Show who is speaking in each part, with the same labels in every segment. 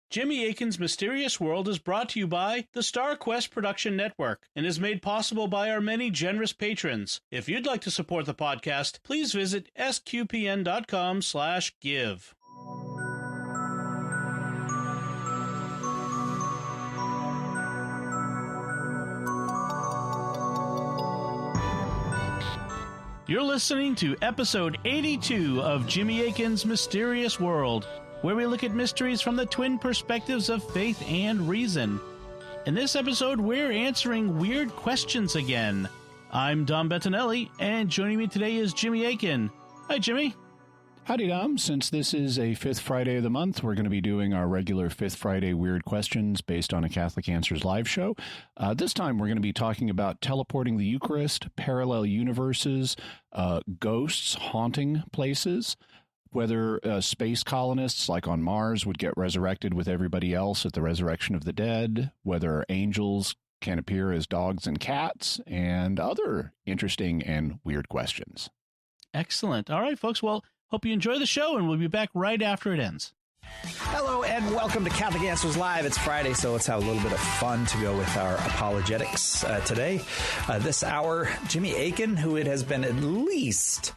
Speaker 1: Jimmy Akin's Mysterious World is brought to you by the Star Quest Production Network and is made possible by our many generous patrons. If you'd like to support the podcast, please visit sqpn.com/give. You're listening to episode 82 of Jimmy Akin's Mysterious World, where we look at mysteries from the twin perspectives of faith and reason. In this episode, we're answering weird questions again. I'm Dom Bettinelli, and joining me today is Jimmy Akin. Hi, Jimmy.
Speaker 2: Howdy, Dom. Since this is a fifth Friday of the month, we're going to be doing our regular Fifth Friday Weird Questions based on a Catholic Answers live show. This time, we're going to be talking about teleporting the Eucharist, parallel universes, ghosts haunting places, whether space colonists like on Mars would get resurrected with everybody else at the resurrection of the dead, whether angels can appear as dogs and cats, and other interesting and weird questions.
Speaker 1: Excellent. All right, folks. Well, hope you enjoy the show, and we'll be back right after it ends.
Speaker 3: Hello, and welcome to Catholic Answers Live. It's Friday, so let's have a little bit of fun to go with our apologetics today. This hour, Jimmy Akin, who it has been at least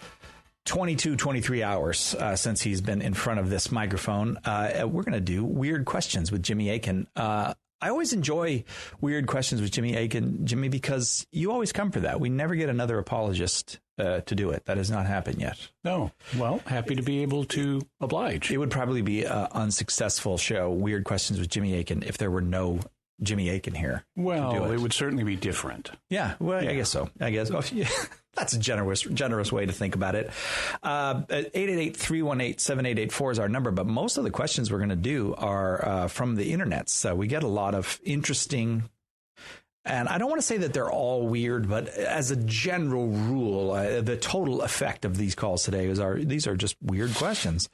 Speaker 3: 22, 23 hours since he's been in front of this microphone. We're going to do weird questions with Jimmy Akin. I always enjoy weird questions with Jimmy Akin, Jimmy, because you always come for that. We never get another apologist to do it. That has not happened yet.
Speaker 2: No. Well, happy to be able to oblige.
Speaker 3: It would probably be an unsuccessful show, Weird Questions with Jimmy Akin, if there were no Jimmy Akin here.
Speaker 2: Well, it would certainly be different.
Speaker 3: Yeah, well, yeah. I guess so. I guess that's a generous way to think about it. 888-318-7884 is our number, but most of the questions we're going to do are from the internet. So we get a lot of interesting, and I don't want to say that they're all weird, but as a general rule, the total effect of these calls today is these are just weird questions.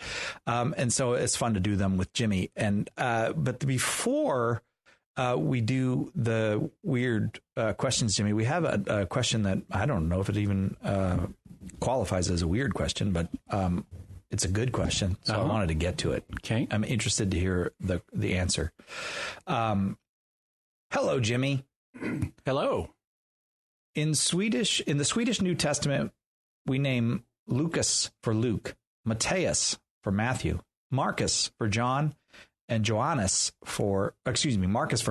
Speaker 3: And so it's fun to do them with Jimmy. And but before we do the weird questions, Jimmy, we have a question that I don't know if it even qualifies as a weird question, but it's a good question. So I wanted to get to it.
Speaker 2: Okay.
Speaker 3: I'm interested to hear the answer. Hello, Jimmy.
Speaker 2: Hello.
Speaker 3: In the Swedish New Testament, we name Lucas for Luke, Matthias for Matthew, Marcus for John, and Marcus for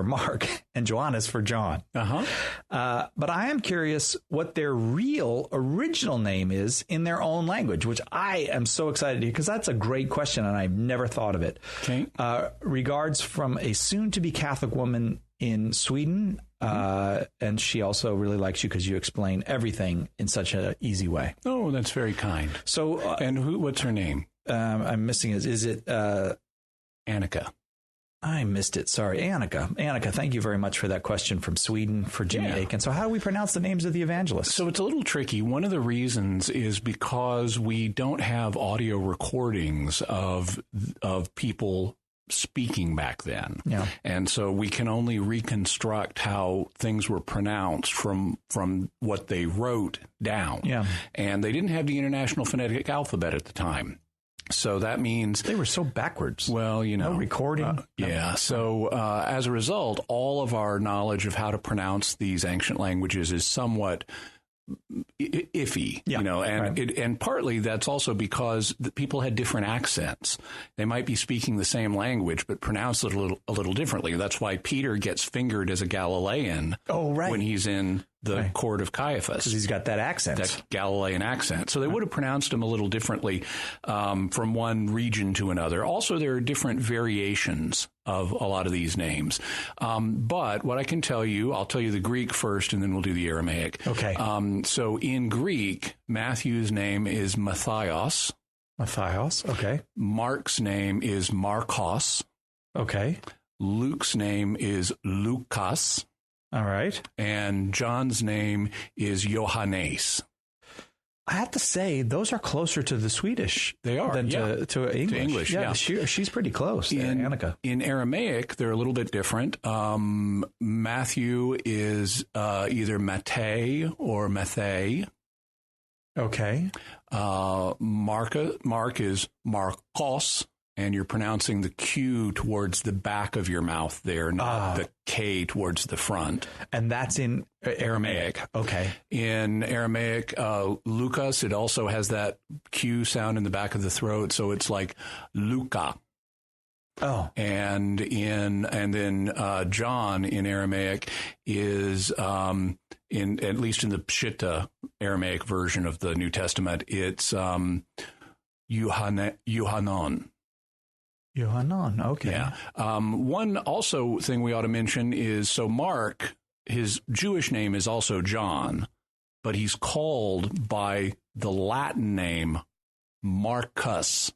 Speaker 3: Mark, and Johannes for John. But I am curious what their real original name is in their own language, which I am so excited to hear, because that's a great question, and I've never thought of it.
Speaker 2: Okay.
Speaker 3: Regards from a soon-to-be Catholic woman in Sweden, and she also really likes you because you explain everything in such an easy way.
Speaker 2: Oh, that's very kind.
Speaker 3: So,
Speaker 2: and what's her name?
Speaker 3: I'm missing it. Is it
Speaker 2: Annika?
Speaker 3: I missed it. Sorry. Annika, thank you very much for that question from Sweden for Jimmy Akin. So how do we pronounce the names of the evangelists?
Speaker 2: So it's a little tricky. One of the reasons is because we don't have audio recordings of people speaking back then. Yeah. And so we can only reconstruct how things were pronounced from what they wrote down. Yeah. And they didn't have the International Phonetic Alphabet at the time. So that means
Speaker 3: they were so backwards.
Speaker 2: Well, no
Speaker 3: recording.
Speaker 2: Yeah. So as a result, all of our knowledge of how to pronounce these ancient languages is somewhat iffy, and partly that's also because the people had different accents. They might be speaking the same language, but pronounce it a little differently. That's why Peter gets fingered as a Galilean when he's in the court of Caiaphas.
Speaker 3: Because he's got that accent.
Speaker 2: That Galilean accent. So they would have pronounced him a little differently from one region to another. Also, there are different variations of a lot of these names. But what I can tell you, I'll tell you the Greek first, and then we'll do the Aramaic.
Speaker 3: Okay.
Speaker 2: So in Greek, Matthew's name is Matthias.
Speaker 3: Matthias, okay.
Speaker 2: Mark's name is Markos.
Speaker 3: Okay.
Speaker 2: Luke's name is Lukas.
Speaker 3: All right.
Speaker 2: And John's name is Johannes.
Speaker 3: I have to say, those are closer to the Swedish
Speaker 2: they are,
Speaker 3: than to English.
Speaker 2: To English,
Speaker 3: yeah. She's pretty close, Annika.
Speaker 2: In Aramaic, they're a little bit different. Matthew is either Mattei or Mathei.
Speaker 3: Okay.
Speaker 2: Mark is Markos, and you're pronouncing the Q towards the back of your mouth there, not the K towards the front.
Speaker 3: And that's in Aramaic. Okay.
Speaker 2: In Aramaic, Lucas, it also has that Q sound in the back of the throat, so it's like Luca.
Speaker 3: Oh.
Speaker 2: And then John in Aramaic is in at least in the Pshita Aramaic version of the New Testament, it's Yohanan.
Speaker 3: Yohanan, okay.
Speaker 2: Yeah. One also thing we ought to mention is, so Mark, his Jewish name is also John, but he's called by the Latin name Marcus,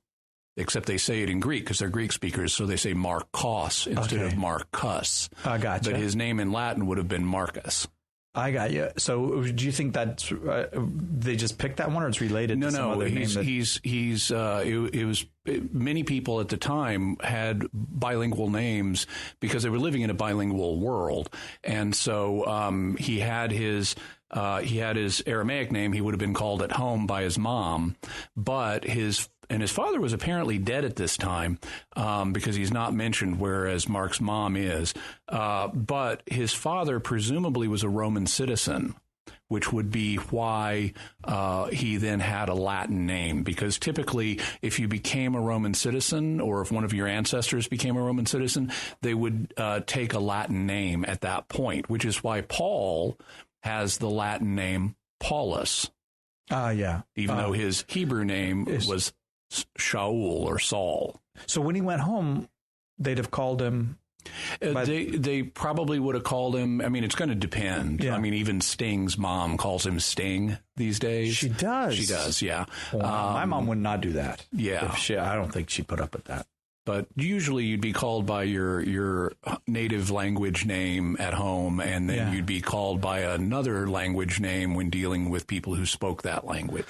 Speaker 2: except they say it in Greek because they're Greek speakers, so they say Marcos instead of Marcus.
Speaker 3: I gotcha.
Speaker 2: But his name in Latin would have been Marcus.
Speaker 3: I got you. So, do you think that they just picked that one, or it's related to some other name?
Speaker 2: It was many people at the time had bilingual names because they were living in a bilingual world, and so he had his Aramaic name. He would have been called at home by his mom, but his father was apparently dead at this time because he's not mentioned, whereas Mark's mom is. But his father presumably was a Roman citizen, which would be why he then had a Latin name. Because typically, if you became a Roman citizen, or if one of your ancestors became a Roman citizen, they would take a Latin name at that point, which is why Paul has the Latin name Paulus.
Speaker 3: Yeah.
Speaker 2: Even though his Hebrew name was Shaul or Saul.
Speaker 3: So when he went home, they'd have called him.
Speaker 2: They probably would have called him. I mean, it's going to depend. Yeah. I mean, even Sting's mom calls him Sting these days.
Speaker 3: She does.
Speaker 2: She does. Yeah.
Speaker 3: Well, my mom would not do that.
Speaker 2: Yeah.
Speaker 3: I don't think she put up with that.
Speaker 2: But usually you'd be called by your native language name at home, and then you'd be called by another language name when dealing with people who spoke that language.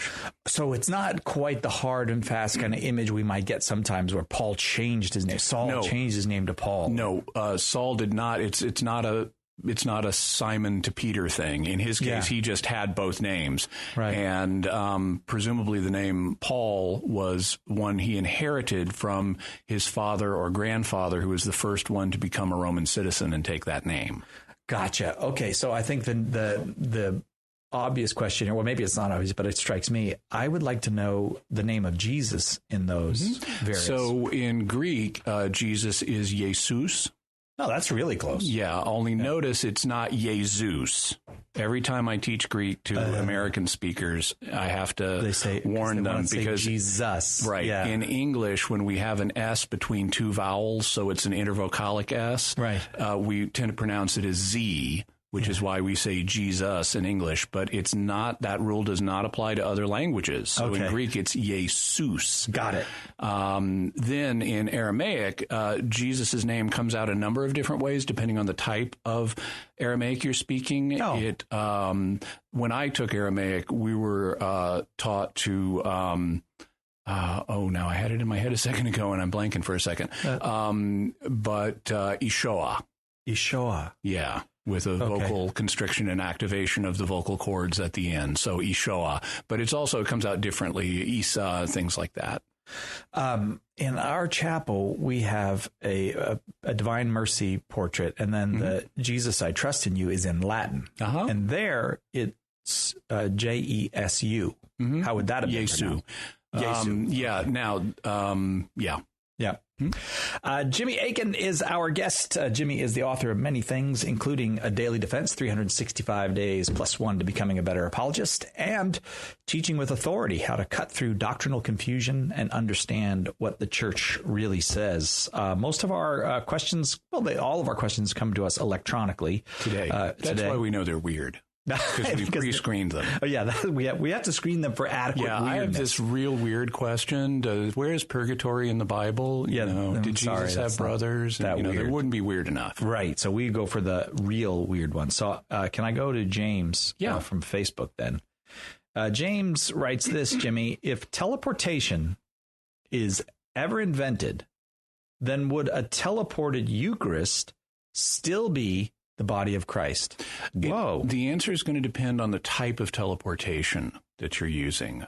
Speaker 3: So it's not quite the hard and fast kind of image we might get sometimes where Paul changed his name. Saul changed his name to Paul.
Speaker 2: No, Saul did not. It's not a Simon to Peter thing. In his case, he just had both names.
Speaker 3: Right.
Speaker 2: And presumably the name Paul was one he inherited from his father or grandfather, who was the first one to become a Roman citizen and take that name.
Speaker 3: Gotcha. Okay, so I think the obvious question here, well, maybe it's not obvious, but it strikes me, I would like to know the name of Jesus in those various.
Speaker 2: So in Greek, Jesus is Jesus.
Speaker 3: Oh, that's really close.
Speaker 2: Yeah, only notice it's not Jesus. Every time I teach Greek to American speakers, I have to warn them because
Speaker 3: Jesus.
Speaker 2: Right. Yeah. In English, when we have an S between two vowels, so it's an intervocalic S,
Speaker 3: right.
Speaker 2: We tend to pronounce it as Z, which is why we say Jesus in English, but it's not, that rule does not apply to other languages. So in Greek, it's Jesus.
Speaker 3: Got it.
Speaker 2: Then in Aramaic, Jesus' name comes out a number of different ways, depending on the type of Aramaic you're speaking.
Speaker 3: Oh.
Speaker 2: When I took Aramaic, we were taught to, now I had it in my head a second ago and I'm blanking for a second. But Ishoah.
Speaker 3: Ishoah.
Speaker 2: Yeah. With a vocal constriction and activation of the vocal cords at the end. So Ishoah. But it comes out differently. Isa, things like that.
Speaker 3: In our chapel, we have a Divine Mercy portrait, and then the Jesus I Trust in You is in Latin. And there it's Jesu. How would that have been pronounced? Yeah. Jimmy Akin is our guest. Jimmy is the author of many things, including A Daily Defense, 365 Days plus one to Becoming a Better Apologist, and Teaching with Authority, How to Cut Through Doctrinal Confusion and Understand What the Church Really Says. Most of our questions, all of our questions come to us electronically.
Speaker 2: Today. That's why we know they're weird. Because we pre-screened them.
Speaker 3: Oh, yeah. We have to screen them for adequate weirdness.
Speaker 2: I have this real weird question. Where is purgatory in the Bible? Did Jesus have brothers? There wouldn't be weird enough.
Speaker 3: Right. So we go for the real weird one. So can I go to James from Facebook then? James writes this, Jimmy. If teleportation is ever invented, then would a teleported Eucharist still be the body of Christ? Whoa.
Speaker 2: The answer is going to depend on the type of teleportation that you're using.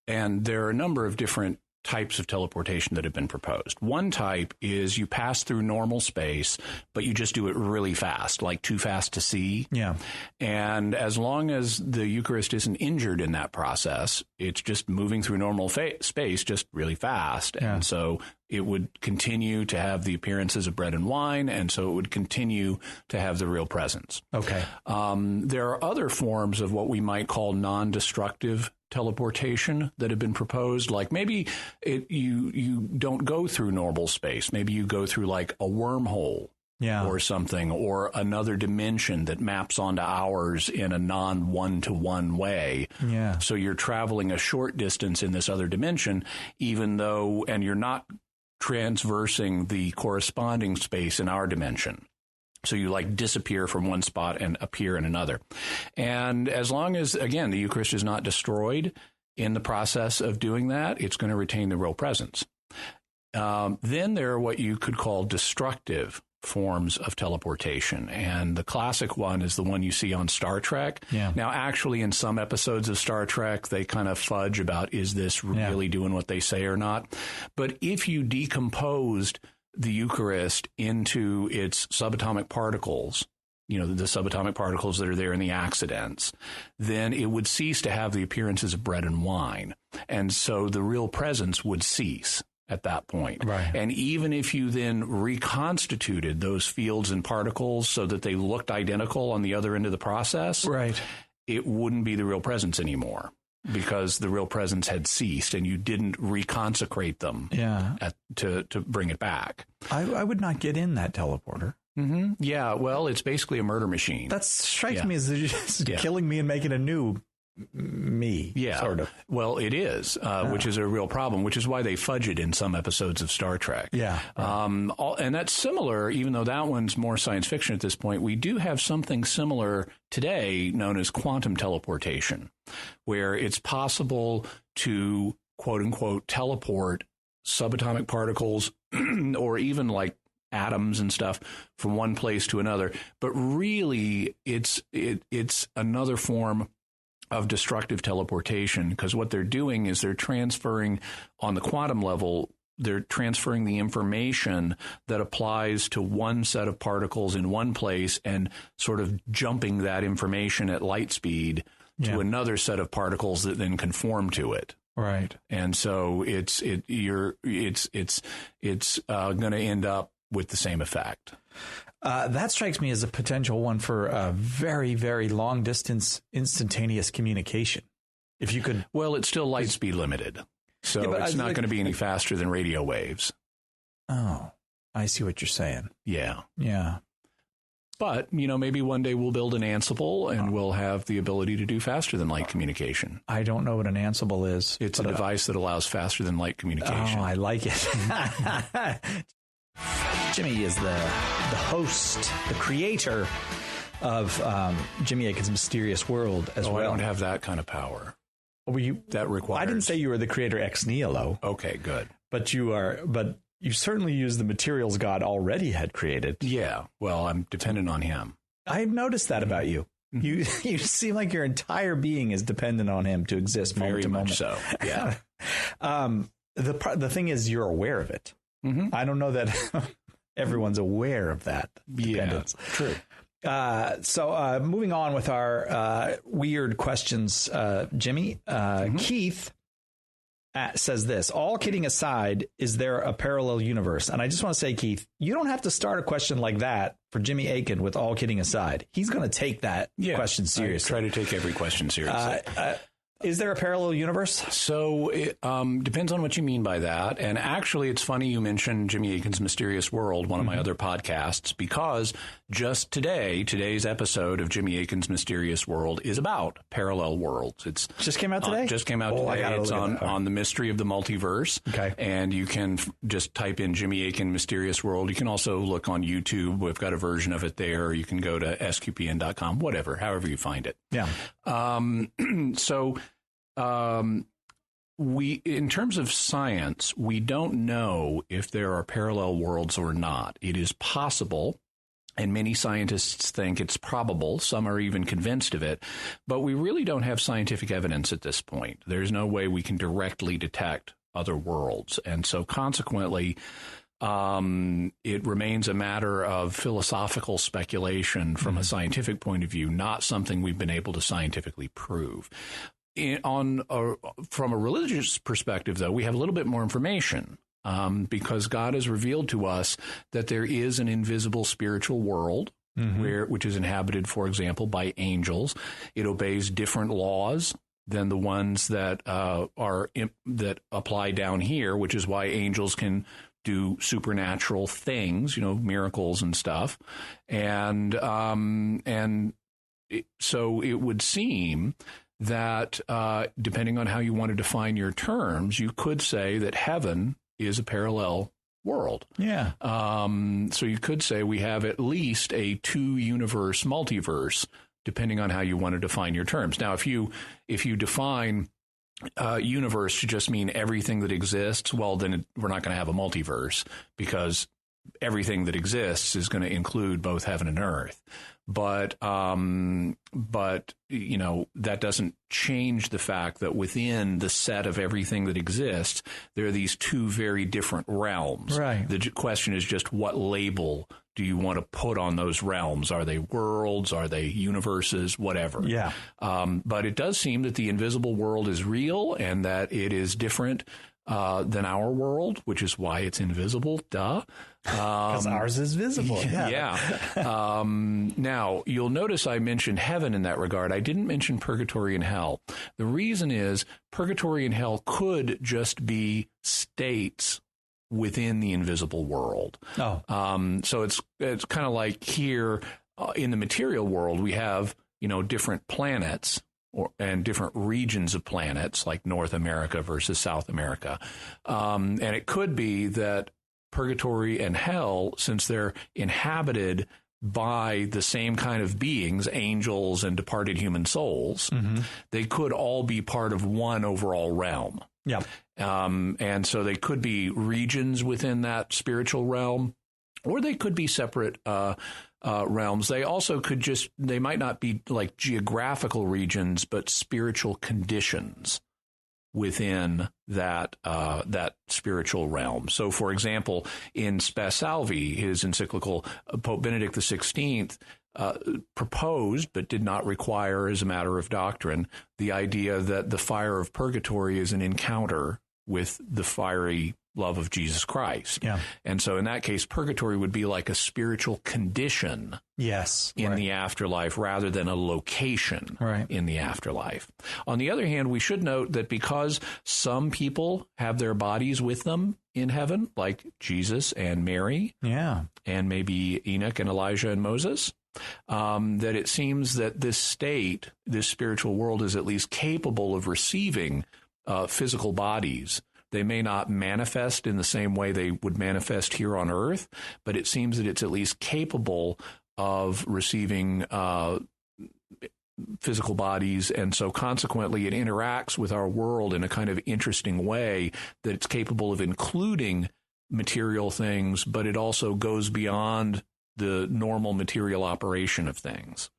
Speaker 2: And there are a number of different types of teleportation that have been proposed. One type is you pass through normal space, but you just do it really fast, like too fast to see.
Speaker 3: Yeah.
Speaker 2: And as long as the Eucharist isn't injured in that process, it's just moving through normal space just really fast.
Speaker 3: Yeah.
Speaker 2: And so it would continue to have the appearances of bread and wine, and so it would continue to have the real presence.
Speaker 3: Okay.
Speaker 2: There are other forms of what we might call non-destructive teleportation that have been proposed, like maybe you don't go through normal space. Maybe you go through like a wormhole or something, or another dimension that maps onto ours in a non-one-to-one way.
Speaker 3: Yeah.
Speaker 2: So you're traveling a short distance in this other dimension, even though, and you're not transversing the corresponding space in our dimension. So you like disappear from one spot and appear in another. And as long as, again, the Eucharist is not destroyed in the process of doing that, it's going to retain the real presence. Then there are what you could call destructive forms of teleportation. And the classic one is the one you see on Star Trek.
Speaker 3: Yeah.
Speaker 2: Now, actually, in some episodes of Star Trek, they kind of fudge about, is this really doing what they say or not? But if you decomposed the Eucharist into its subatomic particles, the subatomic particles that are there in the accidents, then it would cease to have the appearances of bread and wine. And so the real presence would cease at that point.
Speaker 3: Right.
Speaker 2: And even if you then reconstituted those fields and particles so that they looked identical on the other end of the process, it wouldn't be the real presence anymore, because the real presence had ceased and you didn't reconsecrate them to bring it back.
Speaker 3: I would not get in that teleporter.
Speaker 2: Mm-hmm. Yeah, well, it's basically a murder machine.
Speaker 3: That strikes me as just killing me and making a new me, sort of.
Speaker 2: Well, it is, which is a real problem, which is why they fudge it in some episodes of Star Trek.
Speaker 3: Yeah.
Speaker 2: And that's similar, even though that one's more science fiction at this point. We do have something similar today known as quantum teleportation, where it's possible to, quote unquote, teleport subatomic particles or even like atoms and stuff from one place to another. But really, it's another form of destructive teleportation, because what they're doing is they're transferring on the quantum level, they're transferring the information that applies to one set of particles in one place and sort of jumping that information at light speed to another set of particles that then conform to it.
Speaker 3: Right.
Speaker 2: And so it's going to end up with the same effect.
Speaker 3: That strikes me as a potential one for a very, very long distance instantaneous communication. If you could,
Speaker 2: well, it's still light speed limited, so it's not going to be any faster than radio waves.
Speaker 3: Oh, I see what you're saying.
Speaker 2: Yeah.
Speaker 3: But
Speaker 2: maybe one day we'll build an Ansible and we'll have the ability to do faster than light communication.
Speaker 3: I don't know what an Ansible is.
Speaker 2: It's a device that allows faster than light communication.
Speaker 3: Oh, I like it. Jimmy is the host, the creator of Jimmy Akin's Mysterious World as well.
Speaker 2: I don't have that kind of power. That requires.
Speaker 3: I didn't say you were the creator ex nihilo.
Speaker 2: Okay, good.
Speaker 3: But you certainly use the materials God already had created.
Speaker 2: Yeah. Well, I'm dependent on him.
Speaker 3: I've noticed that about you. You seem like your entire being is dependent on him to exist.
Speaker 2: Very
Speaker 3: moment
Speaker 2: much
Speaker 3: to moment.
Speaker 2: So. Yeah.
Speaker 3: The thing is, you're aware of it.
Speaker 2: Mm-hmm.
Speaker 3: I don't know that everyone's aware of that dependence.
Speaker 2: Yeah, true.
Speaker 3: So moving on with our weird questions, Jimmy, Keith says this: all kidding aside, is there a parallel universe? And I just want to say, Keith, you don't have to start a question like that for Jimmy Akin with all kidding aside. He's going to take that question seriously.
Speaker 2: I try to take every question seriously.
Speaker 3: Is there a parallel universe?
Speaker 2: So it depends on what you mean by that. And actually, it's funny you mentioned Jimmy Akin's Mysterious World, one of my other podcasts, because just today's episode of Jimmy Akin's Mysterious World is about parallel worlds. It's
Speaker 3: just came out today?
Speaker 2: Just came out today. It's on the mystery of the multiverse.
Speaker 3: Okay.
Speaker 2: And you can just type in Jimmy Akin Mysterious World. You can also look on YouTube. We've got a version of it there. You can go to sqpn.com, however you find it.
Speaker 3: Yeah.
Speaker 2: We, in terms of science, we don't know if there are parallel worlds or not. It is possible, and many scientists think it's probable. Some are even convinced of it, but we really don't have scientific evidence at this point. There's no way we can directly detect other worlds. And so consequently, it remains a matter of philosophical speculation from a scientific point of view, not something we've been able to scientifically prove. From a religious perspective, though, we have a little bit more information because God has revealed to us that there is an invisible spiritual world which is inhabited, for example, by angels. It obeys different laws than the ones that that apply down here, which is why angels can do supernatural things, miracles and stuff. So it would seem that depending on how you want to define your terms, you could say that heaven is a parallel world.
Speaker 3: Yeah.
Speaker 2: So you could say we have at least a 2-universe multiverse, depending on how you want to define your terms. Now, if you define universe to just mean everything that exists, well, then we're not going to have a multiverse because everything that exists is going to include both heaven and earth. But that doesn't change the fact that within the set of everything that exists, there are these 2 very different realms.
Speaker 3: Right.
Speaker 2: The question is just what label do you want to put on those realms? Are they worlds? Are they universes? Whatever.
Speaker 3: Yeah.
Speaker 2: But it does seem that the invisible world is real and that it is different than our world, which is why it's invisible. Duh.
Speaker 3: Because ours is visible.
Speaker 2: Yeah. Now, you'll notice I mentioned heaven in that regard. I didn't mention purgatory and hell. The reason is purgatory and hell could just be states within the invisible world. So it's kind of like here in the material world, we have, different planets and different regions of planets like North America versus South America. And it could be that purgatory and hell, since they're inhabited by the same kind of beings, angels and departed human souls, they could all be part of one overall realm.
Speaker 3: Yeah.
Speaker 2: And so they could be regions within that spiritual realm, or they could be separate realms. They also they might not be like geographical regions, but spiritual conditions within that spiritual realm. So, for example, in Spes Salvi, his encyclical, Pope Benedict XVI proposed, but did not require as a matter of doctrine, the idea that the fire of purgatory is an encounter with the fiery love of Jesus Christ.
Speaker 3: Yeah.
Speaker 2: And so in that case, purgatory would be like a spiritual condition in the afterlife rather than a location in the afterlife. On the other hand, we should note that because some people have their bodies with them in heaven, like Jesus and Mary, and maybe Enoch and Elijah and Moses, that it seems that this spiritual world is at least capable of receiving physical bodies. They may not manifest in the same way they would manifest here on Earth, but it seems that it's at least capable of receiving physical bodies. And so consequently, it interacts with our world in a kind of interesting way that it's capable of including material things, but it also goes beyond the normal material operation of things.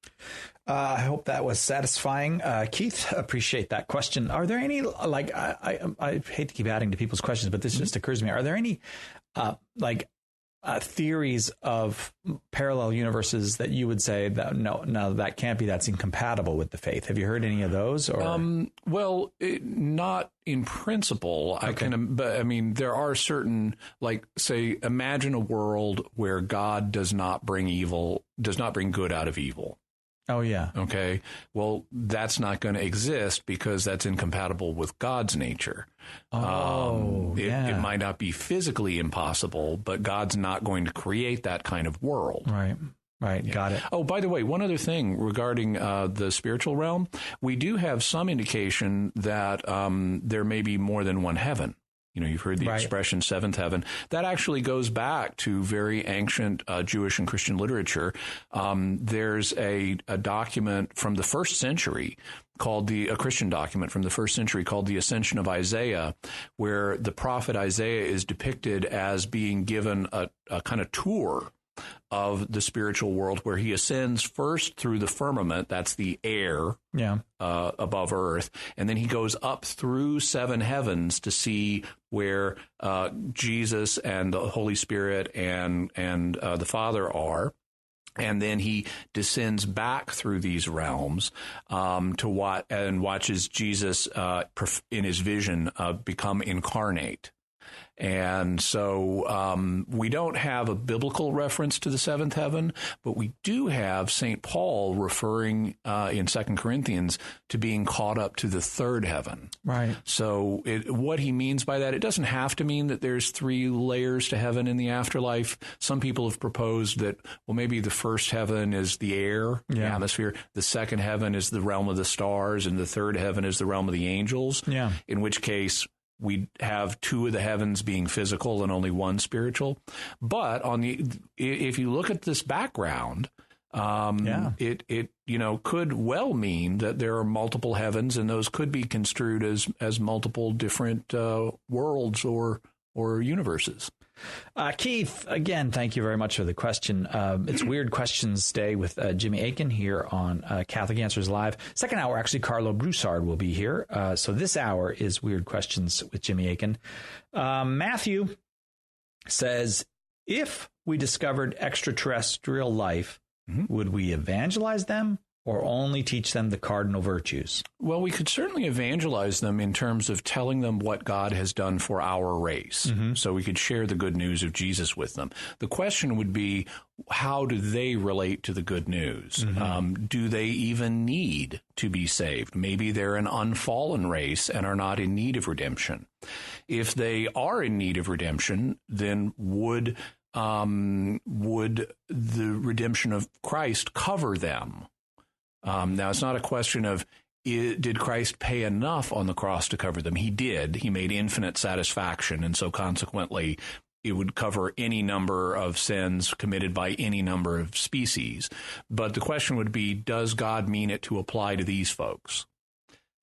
Speaker 3: I hope that was satisfying. Keith, appreciate that question. Are there any, I hate to keep adding to people's questions, but this just occurs to me. Are there any, theories of parallel universes that you would say that, no, that can't be, that's incompatible with the faith? Have you heard any of those? Or?
Speaker 2: Not in principle.
Speaker 3: Okay.
Speaker 2: But I mean, there are certain, say, imagine a world where God does not bring good out of evil.
Speaker 3: Oh, yeah.
Speaker 2: Okay. Well, that's not going to exist because that's incompatible with God's nature. It might not be physically impossible, but God's not going to create that kind of world.
Speaker 3: Right. Right. Yeah. Got it.
Speaker 2: Oh, by the way, one other thing regarding the spiritual realm, we do have some indication that there may be more than one heaven. You've heard the expression seventh heaven. That actually goes back to very ancient Jewish and Christian literature. There's a document from the first century a Christian document from the first century called the Ascension of Isaiah, where the prophet Isaiah is depicted as being given a kind of tour of the spiritual world, where he ascends first through the firmament, that's the air above earth, and then he goes up through seven heavens to see where Jesus and the Holy Spirit and the Father are. And then he descends back through these realms to watches Jesus in his vision become incarnate. And so we don't have a biblical reference to the seventh heaven, but we do have St. Paul referring in 2 Corinthians to being caught up to the third heaven.
Speaker 3: Right.
Speaker 2: So what he means by that, it doesn't have to mean that there's three layers to heaven in the afterlife. Some people have proposed that, well, maybe the first heaven is the air, the atmosphere. The second heaven is the realm of the stars, and the third heaven is the realm of the angels. Yeah. In which case, we have two of the heavens being physical and only one spiritual. But if you look at this background, it could well mean that there are multiple heavens, and those could be construed as multiple different worlds or universes.
Speaker 3: Keith, again, thank you very much for the question. It's Weird Questions Day with Jimmy Akin here on Catholic Answers Live. Second hour, actually, Carlo Broussard will be here. So this hour is Weird Questions with Jimmy Akin. Matthew says, if we discovered extraterrestrial life, would we evangelize them or only teach them the cardinal virtues?
Speaker 2: Well, we could certainly evangelize them in terms of telling them what God has done for our race. So we could share the good news of Jesus with them. The question would be, how do they relate to the good news? Do they even need to be saved? Maybe they're an unfallen race and are not in need of redemption. If they are in need of redemption, then would the redemption of Christ cover them? Now, it's not a question of did Christ pay enough on the cross to cover them? He did. He made infinite satisfaction. And so consequently, it would cover any number of sins committed by any number of species. But the question would be, does God mean it to apply to these folks?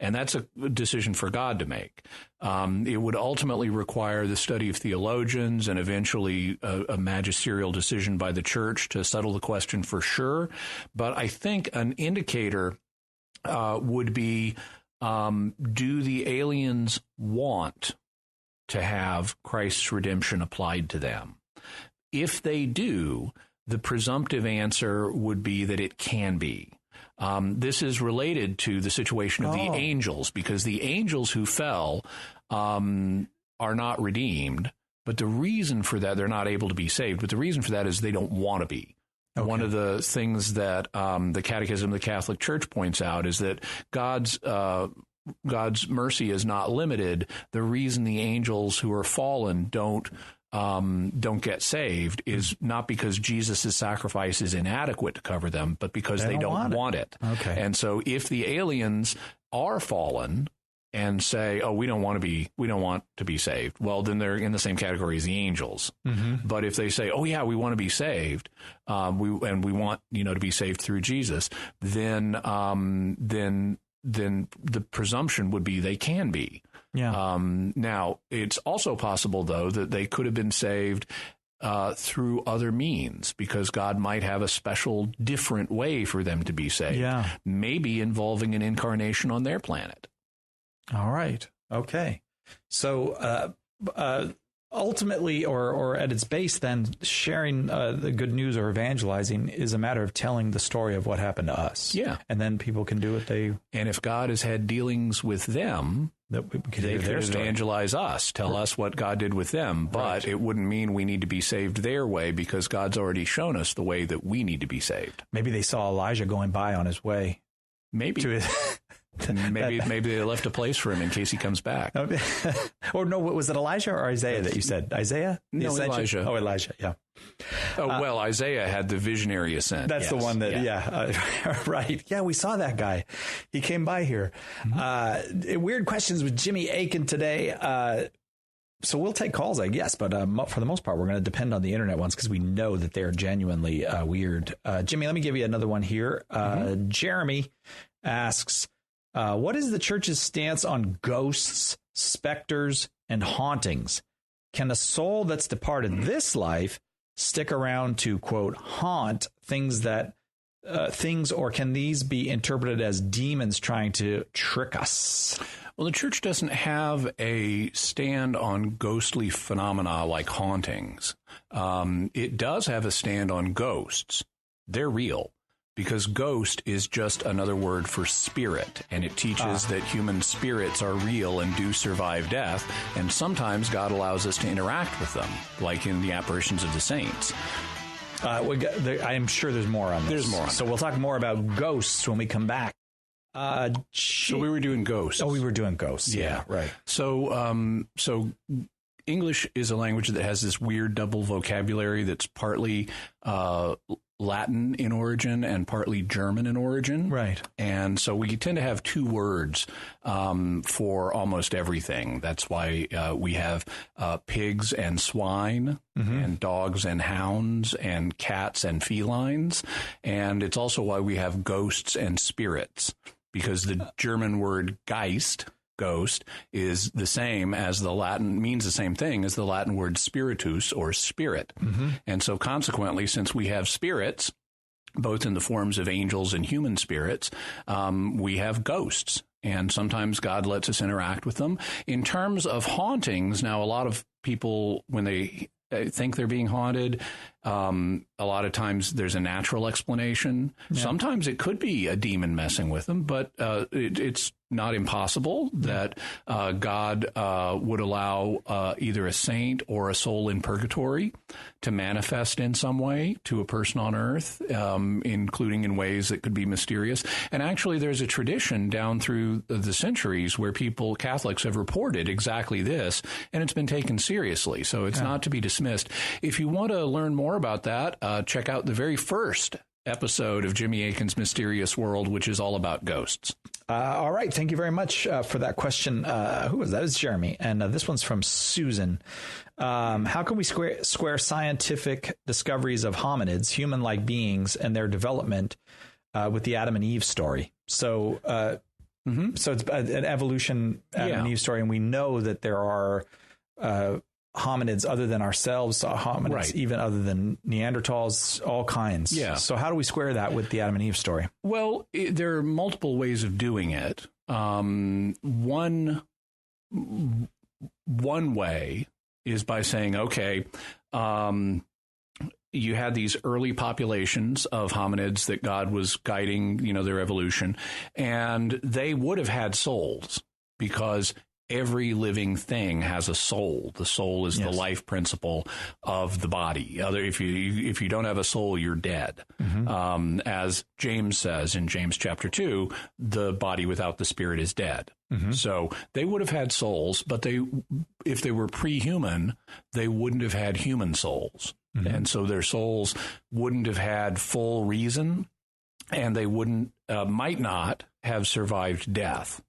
Speaker 2: And that's a decision for God to make. It would ultimately require the study of theologians and eventually a magisterial decision by the church to settle the question for sure. But I think an indicator would be, do the aliens want to have Christ's redemption applied to them? If they do, the presumptive answer would be that it can be. This is related to the situation of the angels, because the angels who fell are not redeemed. But the reason for that, they're not able to be saved. But the reason for that is they don't want to be. Okay. One of the things that the Catechism of the Catholic Church points out is that God's mercy is not limited. The reason the angels who are fallen don't get saved is not because Jesus' sacrifice is inadequate to cover them, but because they don't want it. Okay. And so if the aliens are fallen and say, "Oh, we don't want to be saved," well, then they're in the same category as the angels. But if they say, "Oh, yeah, we want to be saved," we want to be saved through Jesus, then the presumption would be they can be. Yeah. Now, it's also possible, though, that they could have been saved through other means, because God might have a special, different way for them to be saved. Yeah. Maybe involving an incarnation on their planet.
Speaker 3: All right. Okay. So ultimately, or at its base, then, sharing the good news or evangelizing is a matter of telling the story of what happened to us. Yeah. And then people can do what they...
Speaker 2: And if God has had dealings with them, that we could evangelize us, tell us what God did with them. But it wouldn't mean we need to be saved their way, because God's already shown us the way that we need to be saved.
Speaker 3: Maybe they saw Elijah going by on his way.
Speaker 2: Maybe. To his... Maybe they left a place for him in case he comes back.
Speaker 3: Or no, was it Elijah or Isaiah that you said? Isaiah?
Speaker 2: No, Elijah.
Speaker 3: Oh, Elijah, yeah.
Speaker 2: Well, Isaiah had the visionary ascent.
Speaker 3: That's the one that, right. Yeah, we saw that guy. He came by here. Weird Questions with Jimmy Akin today. So we'll take calls, I guess, but for the most part, we're going to depend on the internet ones because we know that they're genuinely weird. Jimmy, let me give you another one here. Jeremy asks, what is the church's stance on ghosts, specters, and hauntings? Can a soul that's departed this life stick around to, quote, haunt things or can these be interpreted as demons trying to trick us?
Speaker 2: Well, the church doesn't have a stand on ghostly phenomena like hauntings. It does have a stand on ghosts. They're real, because ghost is just another word for spirit, and it teaches that human spirits are real and do survive death, and sometimes God allows us to interact with them, like in the apparitions of the saints.
Speaker 3: I'm sure there's more on this.
Speaker 2: There's more on
Speaker 3: So we'll talk more about ghosts when we come back.
Speaker 2: So we were doing ghosts.
Speaker 3: Oh, we were doing ghosts. Yeah, right.
Speaker 2: So English is a language that has this weird double vocabulary that's partly Latin in origin and partly German in origin.
Speaker 3: Right.
Speaker 2: And so we tend to have two words for almost everything. That's why we have pigs and swine, and dogs and hounds, and cats and felines. And it's also why we have ghosts and spirits, because the German word Geist, ghost, is the same as the Latin, means the same thing as the Latin word spiritus, or spirit. And so consequently, since we have spirits, both in the forms of angels and human spirits, we have ghosts. And sometimes God lets us interact with them. In terms of hauntings, now a lot of people, when they think they're being haunted, a lot of times there's a natural explanation. Yeah. Sometimes it could be a demon messing with them, but it's not impossible that God would allow either a saint or a soul in purgatory to manifest in some way to a person on earth, including in ways that could be mysterious. And actually, there's a tradition down through the centuries where Catholics have reported exactly this, and it's been taken seriously. So it's not to be dismissed. If you want to learn more about that, check out the very first episode of Jimmy Akin's Mysterious World, which is all about ghosts.
Speaker 3: All right. Thank you very much for that question. Who was that? It's Jeremy. And this one's from Susan. How can we square scientific discoveries of hominids, human-like beings, and their development with the Adam and Eve story? So so it's an evolution Adam and Eve story, and we know that there are hominids other than ourselves, hominids even other than Neanderthals, all kinds.
Speaker 2: Yeah.
Speaker 3: So how do we square that with the Adam and Eve story?
Speaker 2: Well, there are multiple ways of doing it. One way is by saying, okay, you had these early populations of hominids that God was guiding, their evolution, and they would have had souls, because every living thing has a soul. The soul is the life principle of the body. If you don't have a soul, you're dead. As James says in James chapter 2, the body without the spirit is dead. So they would have had souls, but if they were pre-human, they wouldn't have had human souls. And so their souls wouldn't have had full reason, and they might not have survived death.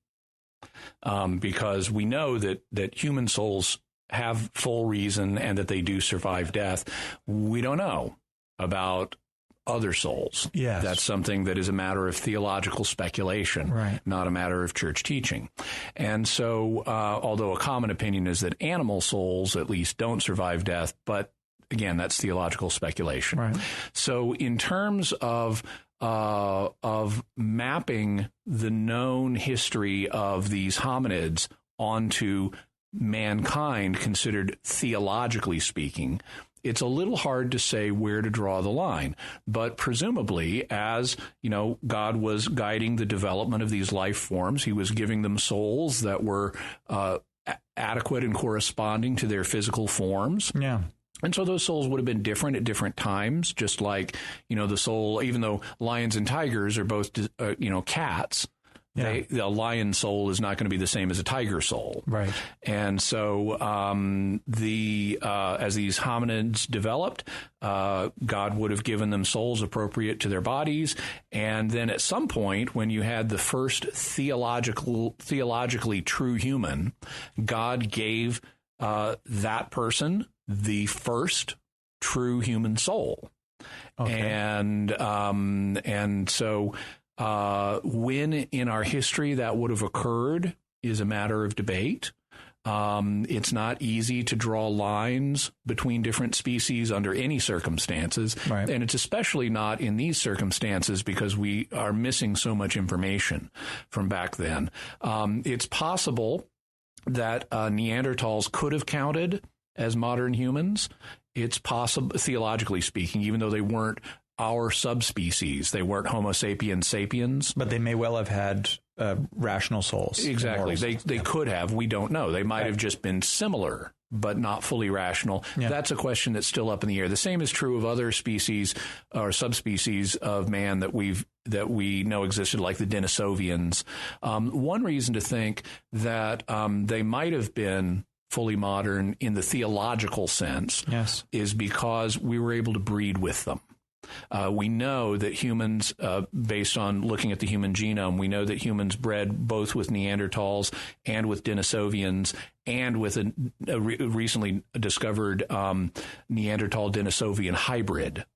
Speaker 2: Because we know that human souls have full reason and that they do survive death. We don't know about other souls. Yes. That's something that is a matter of theological speculation, not a matter of church teaching. And so, although a common opinion is that animal souls at least don't survive death, but again, that's theological speculation. Right. So in terms of mapping the known history of these hominids onto mankind, considered theologically speaking, it's a little hard to say where to draw the line. But presumably, as God was guiding the development of these life forms, he was giving them souls that were adequate and corresponding to their physical forms. Yeah. And so those souls would have been different at different times, just like, the soul, even though lions and tigers are both, cats, the lion soul is not going to be the same as a tiger soul. Right. And so as these hominids developed, God would have given them souls appropriate to their bodies. And then at some point, when you had the first theologically true human, God gave that person the first true human soul. Okay. And so when in our history that would have occurred is a matter of debate. It's not easy to draw lines between different species under any circumstances.
Speaker 3: Right.
Speaker 2: And it's especially not in these circumstances because we are missing so much information from back then. It's possible that Neanderthals could have counted as modern humans. It's possible, theologically speaking, even though they weren't our subspecies. They weren't Homo sapiens sapiens.
Speaker 3: But they may well have had rational souls.
Speaker 2: Exactly. They could have. We don't know. They might have just been similar, but not fully rational. Yeah. That's a question that's still up in the air. The same is true of other species or subspecies of man that we know existed, like the Denisovians. One reason to think that they might have been fully modern in the theological sense is because we were able to breed with them. We know that humans, based on looking at the human genome, we know that humans bred both with Neanderthals and with Denisovians and with a recently discovered Neanderthal-Denisovian hybrid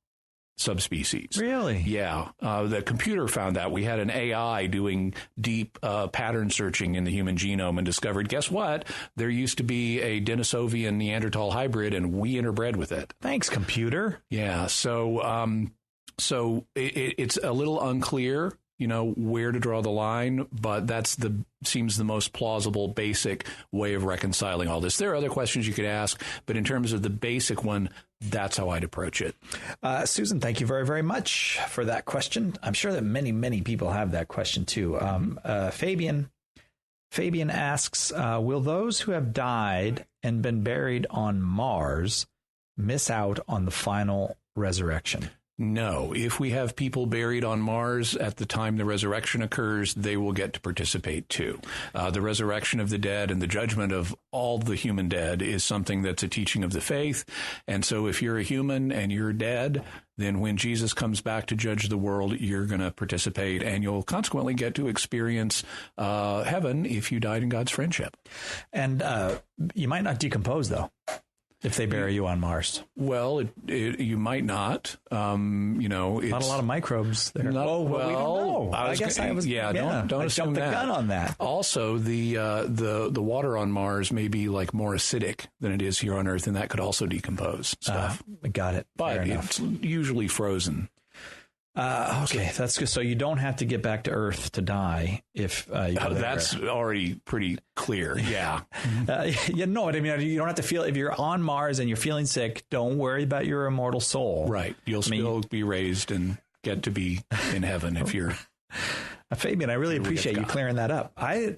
Speaker 2: subspecies.
Speaker 3: Really?
Speaker 2: Yeah. The computer found that. We had an AI doing deep pattern searching in the human genome and discovered, guess what? There used to be a Denisovian Neanderthal hybrid, and we interbred with it.
Speaker 3: Thanks, computer.
Speaker 2: Yeah. So it's a little unclear, where to draw the line, but seems the most plausible, basic way of reconciling all this. There are other questions you could ask, but in terms of the basic one, that's how I'd approach it.
Speaker 3: Susan, thank you very, very much for that question. I'm sure that many, many people have that question too. Fabian asks, will those who have died and been buried on Mars miss out on the final resurrection?
Speaker 2: No. If we have people buried on Mars at the time the resurrection occurs, they will get to participate too. The resurrection of the dead and the judgment of all the human dead is something that's a teaching of the faith. And so if you're a human and you're dead, then when Jesus comes back to judge the world, you're going to participate, and you'll consequently get to experience heaven if you died in God's friendship.
Speaker 3: And you might not decompose, though, if they bury you on Mars.
Speaker 2: Well, you might not. Not
Speaker 3: a lot of microbes there.
Speaker 2: We don't know.
Speaker 3: Don't assume
Speaker 2: the
Speaker 3: gun on that.
Speaker 2: Also, the water on Mars may be like more acidic than it is here on Earth, and that could also decompose stuff.
Speaker 3: Got it.
Speaker 2: But it's usually frozen.
Speaker 3: Okay, that's good. So you don't have to get back to Earth to die if you go there.
Speaker 2: That's already pretty clear. Yeah.
Speaker 3: You know what I mean? You don't have to feel, if you're on Mars and you're feeling sick, don't worry about your immortal soul.
Speaker 2: Right. You'll still be raised and get to be in heaven if you're...
Speaker 3: Fabian, I really appreciate you clearing that up. I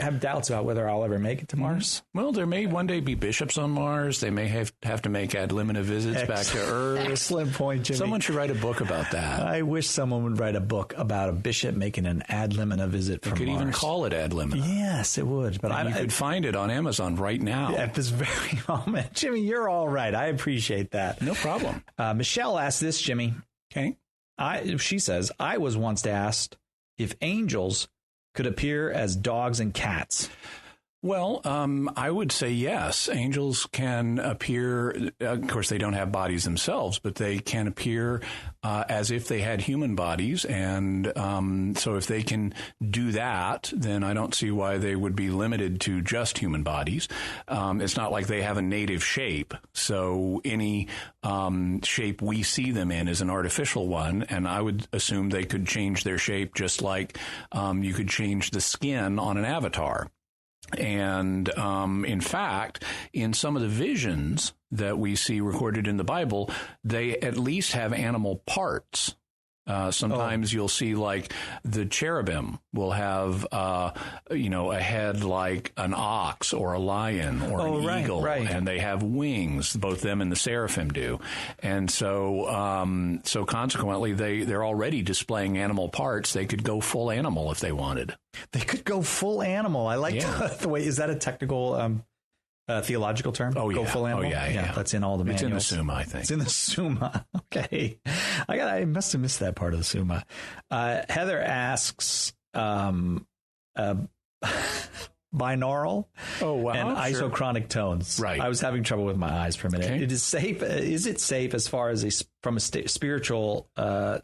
Speaker 3: have doubts about whether I'll ever make it to Mars.
Speaker 2: Well, there may one day be bishops on Mars. They may have to make ad limina visits back to Earth.
Speaker 3: Excellent point, Jimmy.
Speaker 2: Someone should write a book about that.
Speaker 3: I wish someone would write a book about a bishop making an ad limina visit from Mars.
Speaker 2: You could even call it ad limina.
Speaker 3: Yes, it would. But
Speaker 2: you could find it on Amazon right now.
Speaker 3: At this very moment. Jimmy, you're all right. I appreciate that.
Speaker 2: No problem.
Speaker 3: Michelle asked this, Jimmy.
Speaker 2: Okay.
Speaker 3: She says, I was once asked if angels could appear as dogs and cats.
Speaker 2: Well, I would say yes. Angels can appear, of course, they don't have bodies themselves, but they can appear as if they had human bodies. And so if they can do that, then I don't see why they would be limited to just human bodies. It's not like they have a native shape. So any shape we see them in is an artificial one. And I would assume they could change their shape just like you could change the skin on an avatar. And in fact, in some of the visions that we see recorded in the Bible, they at least have animal parts. Sometimes you'll see like the cherubim will have, a head like an ox or a lion or an eagle, and they have wings. Both them and the seraphim do, and so consequently they're already displaying animal parts. They could go full animal if they wanted.
Speaker 3: They could go full animal. I like the way. Is that a technical? Theological term?
Speaker 2: Oh, yeah.
Speaker 3: Go full animal?
Speaker 2: Oh, yeah.
Speaker 3: That's in all the manuals.
Speaker 2: It's in the Summa, I think.
Speaker 3: It's in the Summa. Okay. I must have missed that part of the Summa. Heather asks, binaural and isochronic tones.
Speaker 2: Right.
Speaker 3: I was having trouble with my eyes for a minute.
Speaker 2: Okay.
Speaker 3: It is safe. Is it safe as far as from a spiritual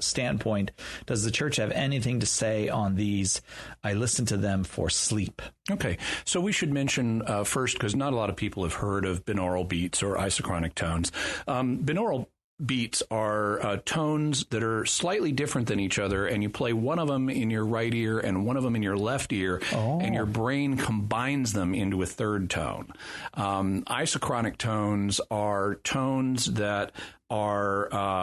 Speaker 3: standpoint? Does the church have anything to say on these? I listen to them for sleep.
Speaker 2: Okay. So we should mention first, because not a lot of people have heard of binaural beats or isochronic tones. Binaural beats are tones that are slightly different than each other, and you play one of them in your right ear and one of them in your left ear, and your brain combines them into a third tone. Isochronic tones are tones that are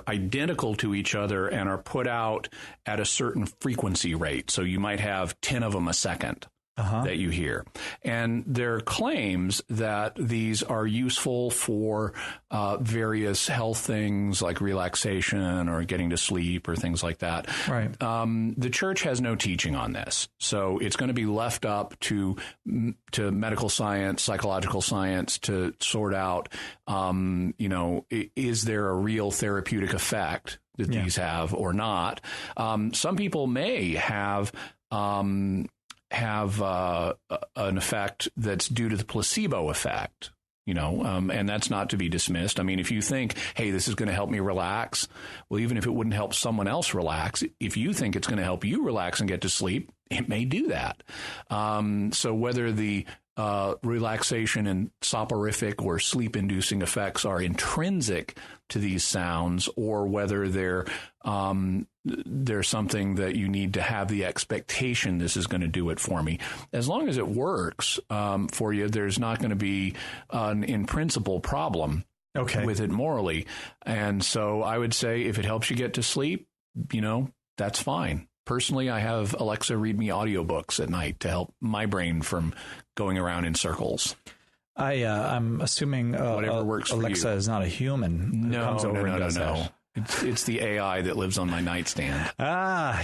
Speaker 2: identical to each other and are put out at a certain frequency rate. So you might have 10 of them a second. That you hear. And there are claims that these are useful for various health things like relaxation or getting to sleep or things like that.
Speaker 3: Right.
Speaker 2: The church has no teaching on this. So it's going to be left up to medical science, psychological science to sort out, is there a real therapeutic effect that these have or not? Some people may have an effect that's due to the placebo effect, and that's not to be dismissed. I mean, if you think, hey, this is going to help me relax, well, even if it wouldn't help someone else relax, if you think it's going to help you relax and get to sleep, it may do that. So whether the relaxation and soporific or sleep-inducing effects are intrinsic to these sounds, or whether they're something that you need to have the expectation this is going to do it for me. As long as it works for you, there's not going to be an in principle problem with it morally. And so I would say if it helps you get to sleep, that's fine. Personally, I have Alexa read me audiobooks at night to help my brain from going around in circles.
Speaker 3: I'm assuming
Speaker 2: whatever works for
Speaker 3: Alexa
Speaker 2: you.
Speaker 3: is not a human.
Speaker 2: No. It's the AI that lives on my nightstand.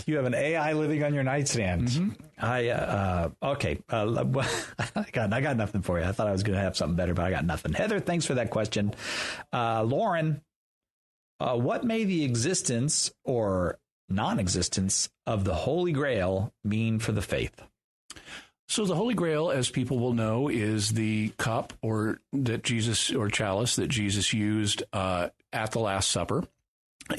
Speaker 3: You have an AI living on your nightstand. Mm-hmm. Okay. I got nothing for you. I thought I was going to have something better, but I got nothing. Heather, thanks for that question. Lauren, what may the existence or non-existence of the Holy Grail mean for the faith?
Speaker 2: So the Holy Grail, as people will know, is the cup or chalice that Jesus used at the Last Supper.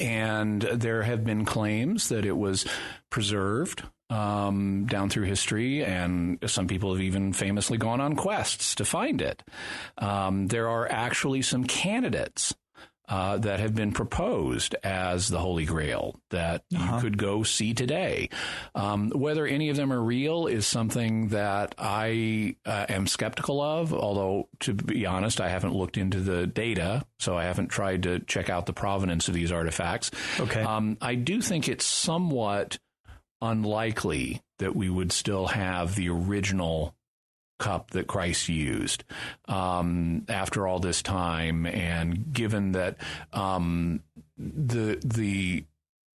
Speaker 2: And there have been claims that it was preserved down through history, and some people have even famously gone on quests to find it. There are actually some candidates that have been proposed as the Holy Grail that you could go see today. Whether any of them are real is something that I am skeptical of, although, to be honest, I haven't looked into the data, so I haven't tried to check out the provenance of these artifacts. Okay. I do think it's somewhat unlikely that we would still have the original cup that Christ used after all this time, and given that the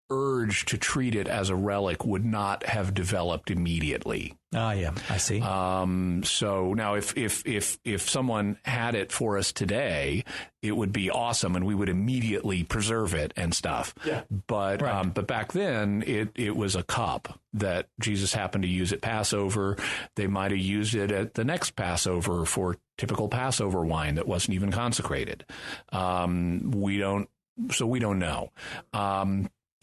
Speaker 2: urge to treat it as a relic would not have developed immediately.
Speaker 3: Yeah, I see.
Speaker 2: So now if someone had it for us today, it would be awesome, and we would immediately preserve it and stuff. Yeah. But back then it was a cup that Jesus happened to use at Passover. They might have used it at the next Passover for typical Passover wine that wasn't even consecrated. We don't know.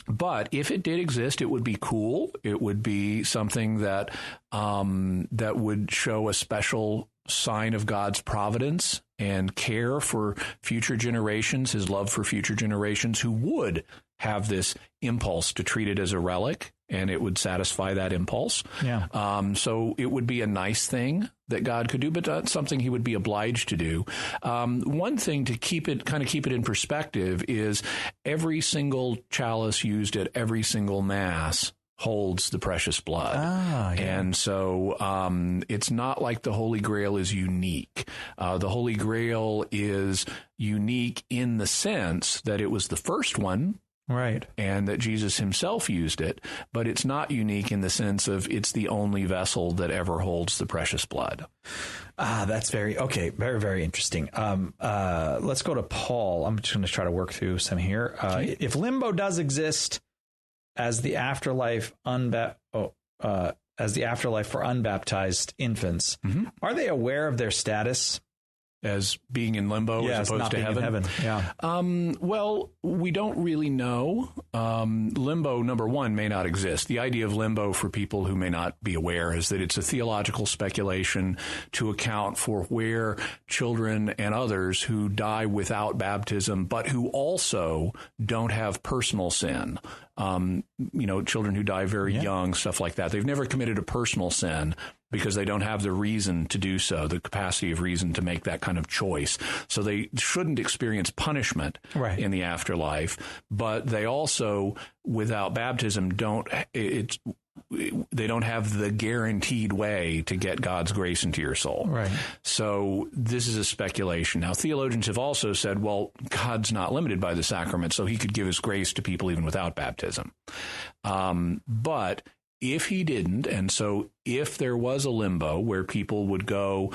Speaker 2: But if it did exist, it would be cool. It would be something that that would show a special sign of God's providence and care for future generations, his love for future generations who would have this impulse to treat it as a relic, and it would satisfy that impulse. Yeah. So it would be a nice thing that God could do, but not something he would be obliged to do. One thing to keep it in perspective is every single chalice used at every single Mass holds the precious blood. And so it's not like the Holy Grail is unique. The Holy Grail is unique in the sense that it was the first one, right, and that Jesus himself used it, but it's not unique in the sense of it's the only vessel that ever holds the precious blood.
Speaker 3: That's very, very interesting. Let's go to Paul. I'm just going to try to work through some here. If limbo does exist as the afterlife, as the afterlife for unbaptized infants. Mm-hmm. Are they aware of their status
Speaker 2: as being in limbo as opposed to heaven?
Speaker 3: Yeah.
Speaker 2: Well, we don't really know. Limbo, number one, may not exist. The idea of limbo for people who may not be aware is that it's a theological speculation to account for where children and others who die without baptism, but who also don't have personal sin. Children who die very young, stuff like that. They've never committed a personal sin because they don't have the reason to do so, the capacity of reason to make that kind of choice. So they shouldn't experience punishment in the afterlife, but they also, without baptism, they don't have the guaranteed way to get God's grace into your soul.
Speaker 3: Right.
Speaker 2: So this is a speculation. Now, theologians have also said, well, God's not limited by the sacrament, so he could give his grace to people even without baptism. But if he didn't, and so if there was a limbo where people would go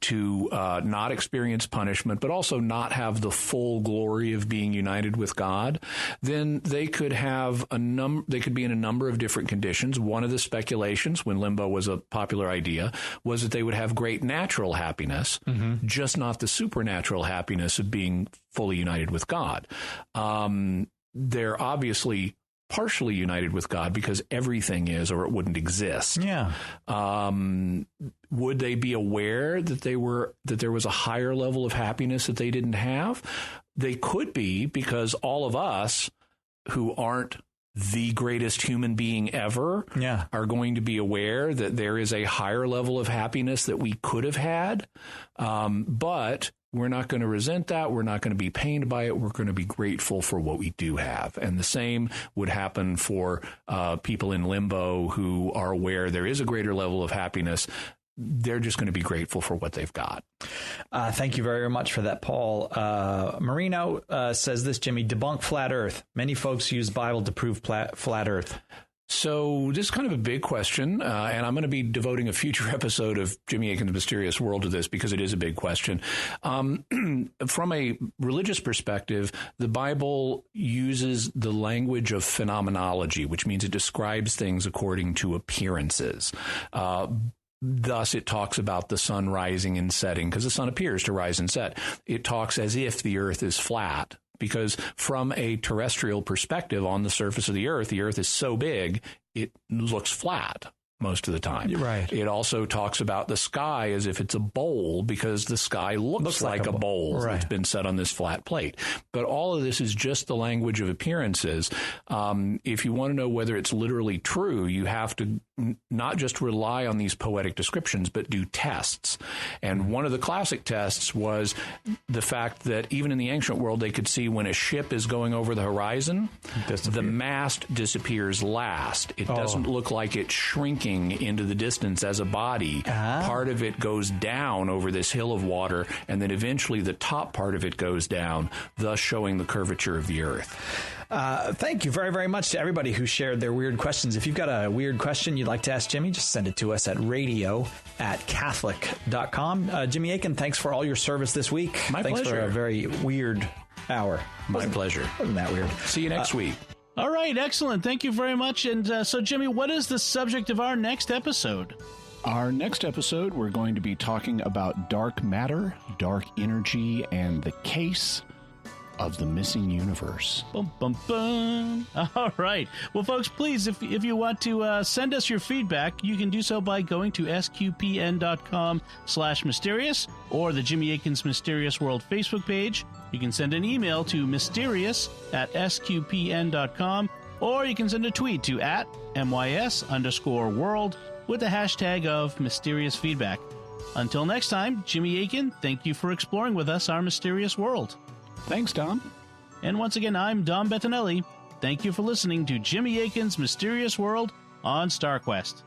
Speaker 2: to not experience punishment, but also not have the full glory of being united with God, then they could have they could be in a number of different conditions. One of the speculations, when limbo was a popular idea, was that they would have great natural happiness, just not the supernatural happiness of being fully united with God. They're obviously partially united with God because everything is, or it wouldn't exist.
Speaker 3: Yeah.
Speaker 2: Would they be aware that there was a higher level of happiness that they didn't have? They could be, because all of us who aren't the greatest human being ever are going to be aware that there is a higher level of happiness that we could have had. But we're not going to resent that. We're not going to be pained by it. We're going to be grateful for what we do have. And the same would happen for people in limbo who are aware there is a greater level of happiness. They're just going to be grateful for what they've got.
Speaker 3: Thank you very much for that, Paul. Marino says this, Jimmy: debunk flat Earth. Many folks use Bible to prove flat Earth.
Speaker 2: So this is kind of a big question, and I'm going to be devoting a future episode of Jimmy Akin's Mysterious World to this because it is a big question. From a religious perspective, the Bible uses the language of phenomenology, which means it describes things according to appearances. Thus, it talks about the sun rising and setting because the sun appears to rise and set. It talks as if the earth is flat, because from a terrestrial perspective on the surface of the earth is so big, it looks flat most of the time.
Speaker 3: Right.
Speaker 2: It also talks about the sky as if it's a bowl because the sky looks like a bowl that's been set on this flat plate. But all of this is just the language of appearances. If you want to know whether it's literally true, you have to not just rely on these poetic descriptions, but do tests. And one of the classic tests was the fact that even in the ancient world, they could see when a ship is going over the horizon, the mast disappears last. It doesn't look like it's shrinking into the distance as a body. Part of it goes down over this hill of water, and then eventually the top part of it goes down, thus showing the curvature of the earth.
Speaker 3: Thank you very, very much to everybody who shared their weird questions. If you've got a weird question you'd like to ask Jimmy, just send it to us at radio@catholic.com. Jimmy Akin, thanks for all your service this week.
Speaker 2: My pleasure.
Speaker 3: Thanks for a very weird hour.
Speaker 2: My pleasure.
Speaker 3: Wasn't that weird?
Speaker 2: See you next week.
Speaker 1: All right, excellent. Thank you very much. And so, Jimmy, what is the subject of our next episode?
Speaker 2: Our next episode, we're going to be talking about dark matter, dark energy, and the case of the missing universe.
Speaker 1: Bum, bum, bum. All right. Well, folks, please, if you want to send us your feedback, you can do so by going to sqpn.com/mysterious or the Jimmy Akin's Mysterious World Facebook page. You can send an email to mysterious@sqpn.com, or you can send a tweet to @MYS_world with the hashtag of mysterious feedback. Until next time, Jimmy Akin, thank you for exploring with us our mysterious world.
Speaker 2: Thanks, Dom.
Speaker 1: And once again, I'm Dom Bettinelli. Thank you for listening to Jimmy Akin's Mysterious World on StarQuest.